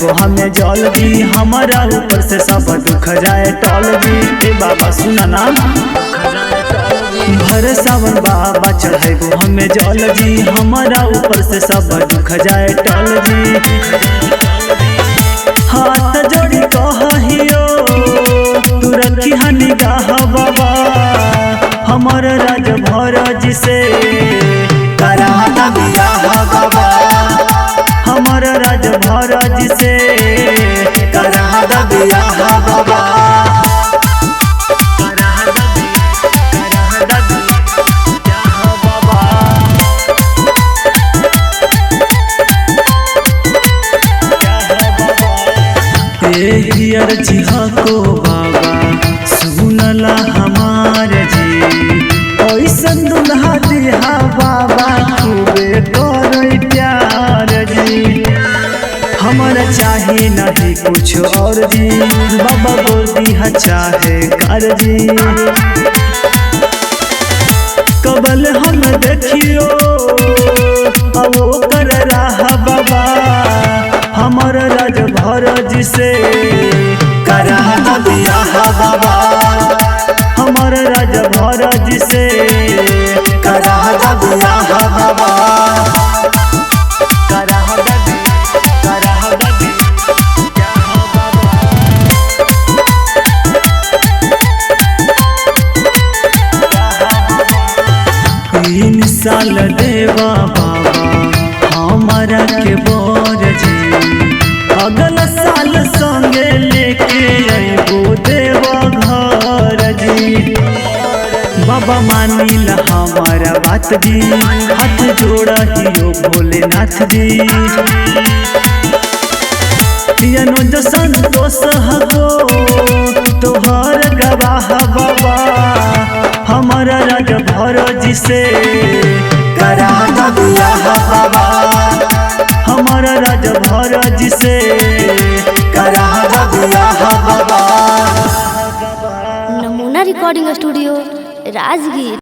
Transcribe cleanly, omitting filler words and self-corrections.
चढ़ाइबो हमें जल दी, हमारा ऊपर से सब दुख जाए टल दी। ए बाबा सुना ना, भर सावन बाबा चढ़ाइबो हमें जल दी, हमारा ऊपर से सब दुख जाए टल दी। हाथ जोड़ी कहियो तू रखी हनी गाह बाबा, हमर राज भर जिसे करा बियाह बाबा, हमर राज भर जिसे करा बियाह बाबा। जी को बाबा सुनला हमार जी, ऐसन दुल्हा दिहा बाबा खूबे कर प्यार जी। हमारा चाहे नहीं कुछ और जी, बाबा बोल दिया चाहे कर जी। कबल हम देखियो अब कर रहा बाबा, हमर राज भर जिसे करा बियाह बाबा, हमर राज भर जिसे करा बियाह बाबा। तीन साल देवा बाबा हमारा के बोर जी, अगला साल संगे लेके अइबो देवा घर जी। बाबा मानिला हमारा बात जी, हाथ जोड़ा हियो भोलेनाथ जी। अनुज संतोष हो तोहर गवाह बाबा, हमारा राज भर जिसे करा बियाह बाबा, हमारा राज भर जिसे करा बियाह बाबा। नमूना रिकॉर्डिंग स्टूडियो राजगीर।